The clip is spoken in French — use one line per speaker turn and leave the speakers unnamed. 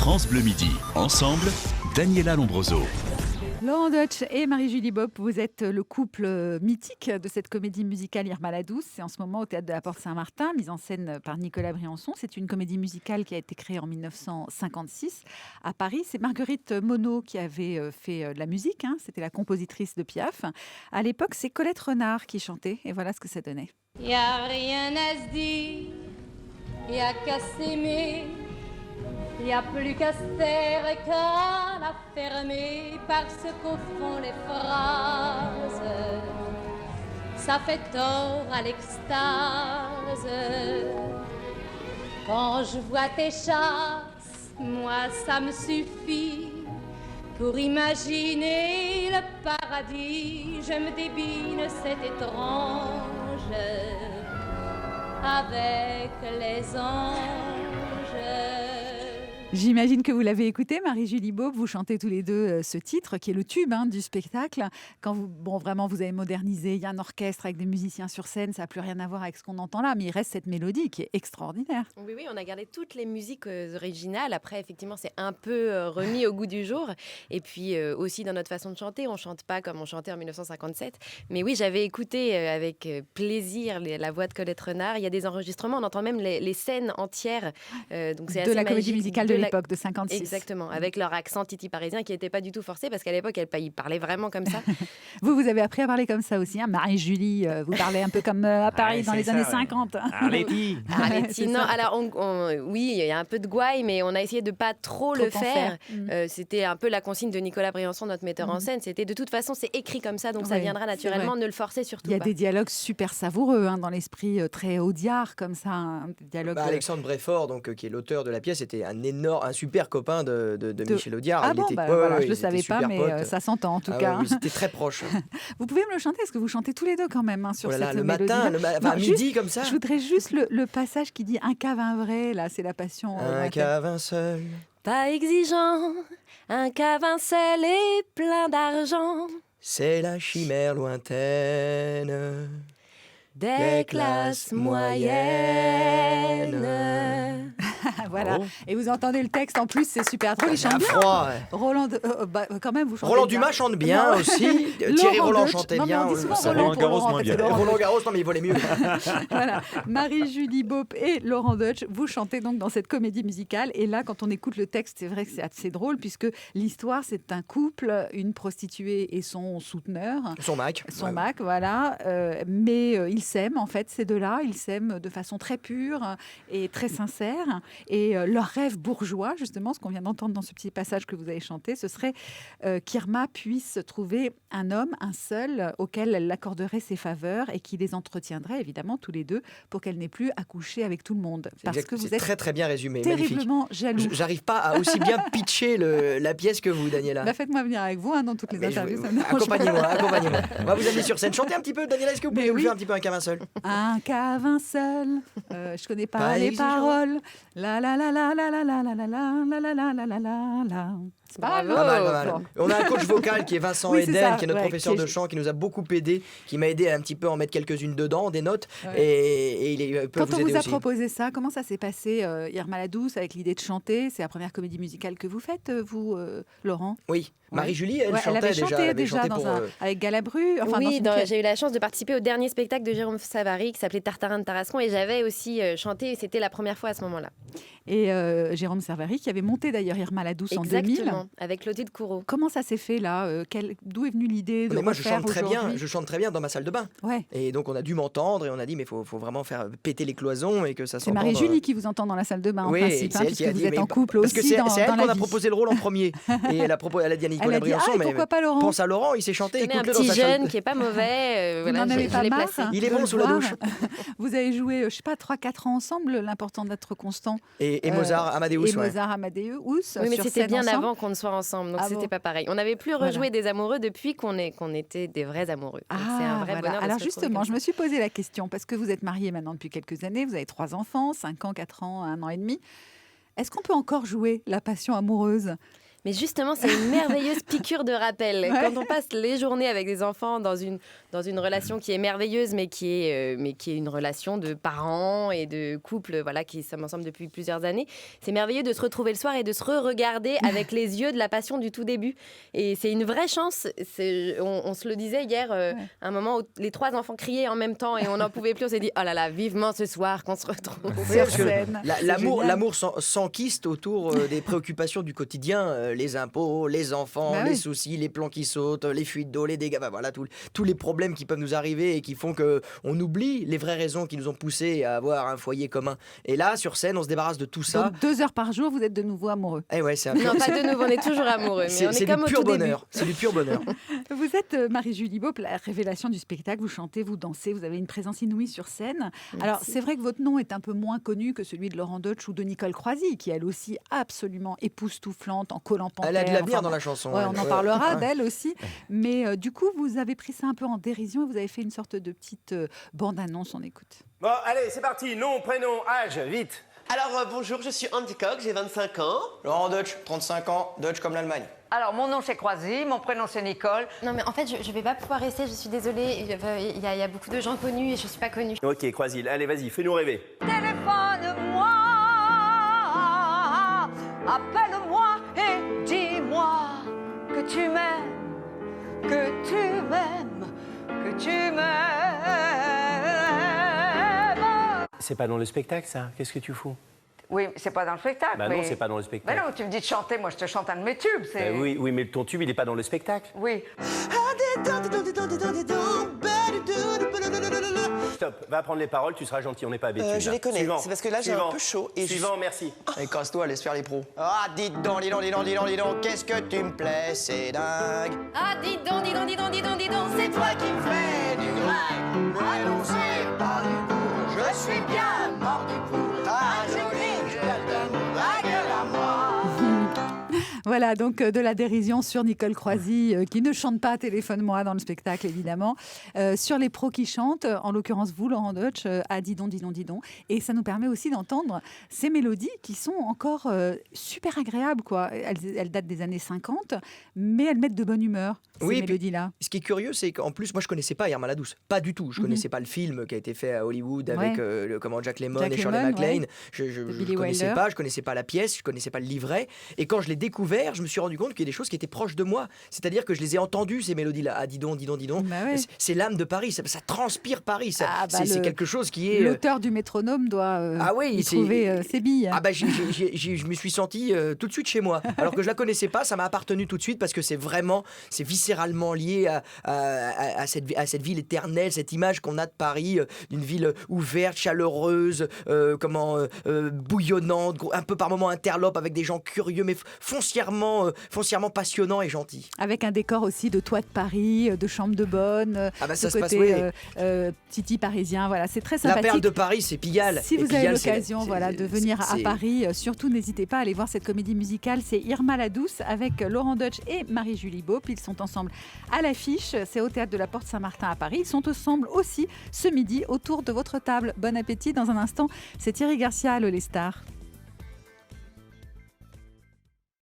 France Bleu Midi. Ensemble, Daniela Lombroso.
Laurent Deutsch et Marie-Julie Bopp, vous êtes le couple mythique de cette comédie musicale Irma la Douce. C'est en ce moment au Théâtre de la Porte Saint-Martin, mise en scène par Nicolas Briançon. C'est une comédie musicale qui a été créée en 1956 à Paris. C'est Marguerite Monod qui avait fait de la musique. C'était la compositrice de Piaf. À l'époque, c'est Colette Renard qui chantait. Et voilà ce que ça donnait.
Y a rien à se dire, y a qu'à s'aimer. Y a plus qu'à se taire et qu'à la fermer, parce qu'au fond les phrases, ça fait tort à l'extase. Quand je vois tes chasses, moi ça me suffit pour imaginer le paradis. Je me débine, c'est étrange, avec les anges.
J'imagine que vous l'avez écouté, Marie-Julie Bopp. Vous chantez tous les deux ce titre qui est le tube du spectacle. Quand vous avez modernisé, il y a un orchestre avec des musiciens sur scène, ça n'a plus rien à voir avec ce qu'on entend là, mais il reste cette mélodie qui est extraordinaire.
Oui, on a gardé toutes les musiques originales. Après, effectivement, c'est un peu remis au goût du jour. Et puis aussi dans notre façon de chanter, on ne chante pas comme on chantait en 1957. Mais oui, j'avais écouté avec plaisir la voix de Colette Renard. Il y a des enregistrements, on entend même les scènes entières. Donc c'est
de
assez
la comédie
magique.
musicale de l'époque, de 56.
Exactement, avec leur accent titi parisien qui n'était pas du tout forcé, parce qu'à l'époque, ils parlaient vraiment comme ça.
Vous avez appris à parler comme ça aussi. Marie-Julie, vous parlez un peu comme à Paris dans les années 50.
Arletty.
Non, alors oui, il y a un peu de gouaille, mais on a essayé de ne pas trop le faire. C'était un peu la consigne de Nicolas Briançon, notre metteur en scène. C'était de toute façon, c'est écrit comme ça, donc ça viendra naturellement. Ne le forcez surtout pas.
Il y a des dialogues super savoureux dans l'esprit très audiard comme ça.
Alexandre Bréfort, qui est l'auteur de la pièce, était un super copain de Michel Audiard.
Ah bon, je ne le savais pas, mais
potes.
Ça s'entend en tout cas.
Oui, c'était très proche.
Vous pouvez me le chanter, parce que vous chantez tous les deux quand même sur cette
le
mélodie.
matin, à midi comme ça.
Je voudrais juste le passage qui dit « Un cave, un vrai », là, c'est la passion.
Un cave, un seul.
Pas exigeant, un cave, un seul et plein d'argent.
C'est la chimère lointaine
des classes moyennes.
Voilà. Oh. Et vous entendez le texte en plus, c'est super drôle. Il chante bien.
Froid,
Roland, quand même, vous chantez
Roland
bien.
Dumas chante bien aussi. Thierry Roland chantait bien.
Roland
Garros moins bien. Roland Garros, non mais il volait mieux.
Voilà. Marie-Julie Bopp et Laurent Deutsch, vous chantez donc dans cette comédie musicale. Et là, quand on écoute le texte, c'est vrai que c'est assez drôle, puisque l'histoire, c'est un couple, une prostituée et son souteneur.
Son Mac.
Voilà. Mais ils s'aiment, en fait, ces deux-là. Ils s'aiment de façon très pure et très sincère. Et leur rêve bourgeois, justement, ce qu'on vient d'entendre dans ce petit passage que vous avez chanté, ce serait qu'Irma puisse trouver un homme, un seul, auquel elle accorderait ses faveurs et qui les entretiendrait, évidemment, tous les deux, pour qu'elle n'ait plus à coucher avec tout le monde. Parce que vous êtes
très très bien résumé,
terriblement jaloux.
J'arrive pas à aussi bien pitcher la pièce que vous, Daniela.
Faites-moi venir avec vous dans toutes les interviews.
Accompagnez-moi. On va vous amener sur scène. Chantez un petit peu, Daniela, est-ce que vous pouvez nous faire un petit peu un cave un seul?
Un cave un seul, je connais pas les paroles. La la la la la la la la la la la la la la la. C'est pas
mal. On a un coach vocal qui est Vincent Eden, qui est notre professeur de chant, qui nous a beaucoup aidé, qui m'a aidé un petit peu à en mettre quelques-unes dedans, des notes, et il peut vous aider aussi.
Quand on vous a proposé ça, comment ça s'est passé, Irma la Douce, avec l'idée de chanter? C'est la première comédie musicale que vous faites, vous, Laurent?
Oui. Marie-Julie, elle
avait
chantait
déjà avec Galabru.
J'ai eu la chance de participer au dernier spectacle de Jérôme Savary qui s'appelait Tartarin de Tarascon, et j'avais aussi chanté, et c'était la première fois à ce moment-là.
Et Jérôme Savary qui avait monté d'ailleurs Irma la Douce en 2000.
Exactement, avec Clotilde Courreau.
Comment ça s'est fait là? D'où est venue l'idée de refaire aujourd'hui?
Je chante très bien dans ma salle de bain. Ouais. Et donc on a dû m'entendre et on a dit mais faut vraiment faire péter les cloisons et que ça s'entende.
C'est Marie-Julie qui vous entend dans la salle de bain en principe,
puisque
vous êtes en couple aussi.
Parce que c'est elle qu'on a proposé le rôle en premier. Et elle a dit à Nicolas Briançon, mais
pourquoi pas Laurent?
Pense à Laurent, il s'est chanté.
Un petit jeune qui est pas mauvais.
Vous n'en avez pas marre?
Il est bon sous la douche.
Vous avez joué, je sais pas, 3-4 ans ensemble. L'important d'être constant.
Et Mozart, Amadeus.
Amadeus.
Oui, mais c'était bien avant qu'on ne soit ensemble, donc c'était pas pareil. On n'avait plus rejoué des amoureux depuis qu'on était des vrais amoureux. Donc c'est un vrai bonheur.
Alors justement, je me suis posé la question, parce que vous êtes mariés maintenant depuis quelques années, vous avez 3 enfants, 5 ans, 4 ans, 1 an et demi. Est-ce qu'on peut encore jouer la passion amoureuse?
Mais justement, c'est une merveilleuse piqûre de rappel.
Ouais.
Quand on passe les journées avec des enfants dans une relation qui est merveilleuse, mais qui est une relation de parents et de couple, voilà, qui sommes ensemble depuis plusieurs années, c'est merveilleux de se retrouver le soir et de se re-regarder avec les yeux de la passion du tout début. Et c'est une vraie chance. On se le disait hier, un moment où les 3 enfants criaient en même temps et on n'en pouvait plus. On s'est dit, oh là là, vivement ce soir qu'on se retrouve.
Oui, parce que
scène.
l'amour s'enquiste autour des préoccupations du quotidien, les impôts, les enfants, les soucis, les plans qui sautent, les fuites d'eau, les dégâts, voilà, tous les problèmes qui peuvent nous arriver et qui font qu'on oublie les vraies raisons qui nous ont poussés à avoir un foyer commun. Et là, sur scène, on se débarrasse de tout ça.
Donc 2 heures par jour, vous êtes de nouveau amoureux.
Eh ouais,
Non, pas de nouveau, on est toujours amoureux, mais on est comme au tout début.
C'est du pur bonheur.
Vous êtes Marie-Julie Beaup, la révélation du spectacle. Vous chantez, vous dansez, vous avez une présence inouïe sur scène.
Merci.
Alors, c'est vrai que votre nom est un peu moins connu que celui de Laurent Deutsch ou de Nicole Croisy, qui elle aussi absolument époustouflante en collant panthère.
Elle a de l'avenir dans la chanson.
Ouais, on en parlera d'elle aussi. Mais du coup, vous avez pris ça un peu en dérision et vous avez fait une sorte de petite bande-annonce. On écoute.
Bon, allez, c'est parti. Nom, prénom, âge, vite.
Alors bonjour, je suis Andy Coq, j'ai 25 ans.
Laurent Deutsch, 35 ans, Deutsch comme l'Allemagne.
Alors, mon nom c'est Croisy, mon prénom c'est Nicole.
Non, mais en fait, je vais pas pouvoir rester, je suis désolée. Il y a beaucoup de gens connus et je suis pas connue.
Ok, Croisy, allez, vas-y, fais-nous rêver.
Téléphone-moi, appelle-moi et dis-moi que tu m'aimes, que tu m'aimes, que tu m'aimes.
C'est pas dans le spectacle, ça. Qu'est-ce que tu fous?
Oui, c'est pas dans le spectacle.
Bah non, c'est pas dans le spectacle.
Mais non, tu me dis de chanter, moi je te chante un de mes tubes.
Oui, mais ton tube, il est pas dans le spectacle.
Oui.
Stop, va prendre les paroles, tu seras gentil, on n'est pas habitué.
Je les connais,
Suivant.
c'est parce que là j'ai un peu chaud. Et
Suivant, merci.
Et casse-toi, laisse faire les pros. Ah, dis donc, qu'est-ce que tu me plais, c'est dingue.
Ah, dis donc,
c'est toi qui me fais du grec. Allons, c'est pas du tout. Je suis bien mort du coup. Ta jolie gueule de la gueule à moi.
Voilà, donc de la dérision sur Nicole Croisy, qui ne chante pas Téléphone-moi dans le spectacle, évidemment. Sur les pros qui chantent, en l'occurrence vous, Laurent Deutsch, à Dis donc. Et ça nous permet aussi d'entendre ces mélodies qui sont encore super agréables, quoi. Elles datent des années 50, mais elles mettent de bonne humeur, ces mélodies-là.
Ce qui est curieux, c'est qu'en plus, moi je connaissais pas Irma la Douce, pas du tout. Je connaissais pas le film qui a été fait à Hollywood avec Jack Lemmon et Shirley MacLaine. Je connaissais pas, je connaissais pas la pièce, je connaissais pas le livret. Et quand je l'ai découvert, je me suis rendu compte qu'il y a des choses qui étaient proches de moi. C'est-à-dire que je les ai entendues, ces mélodies-là. Ah, dis donc.
Bah ouais.
C'est l'âme de Paris, ça transpire Paris. C'est quelque chose qui est...
L'auteur du métronome doit y trouver ses billes.
Ah bah, je me suis senti tout de suite chez moi. Alors que je la connaissais pas, ça m'a appartenu tout de suite parce que c'est viscéralement lié à cette ville éternelle, cette image qu'on a de Paris, d'une ville ouverte, chaleureuse, bouillonnante, un peu par moments interlope avec des gens curieux, mais foncièrement passionnants et gentils.
Avec un décor aussi de toit de Paris, de chambre de bonne,
ça se
côté titi parisien, voilà, c'est très sympathique.
La perle de Paris, c'est Pigalle.
Si vous avez l'occasion de venir à Paris, surtout n'hésitez pas à aller voir cette comédie musicale. C'est Irma la Douce avec Laurent Deutsch et Marie-Julie Beaup. Ils sont ensemble à l'affiche. C'est au théâtre de la Porte Saint-Martin à Paris. Ils sont ensemble aussi ce midi autour de votre table. Bon appétit. Dans un instant, c'est Thierry Garcia, Allô les stars.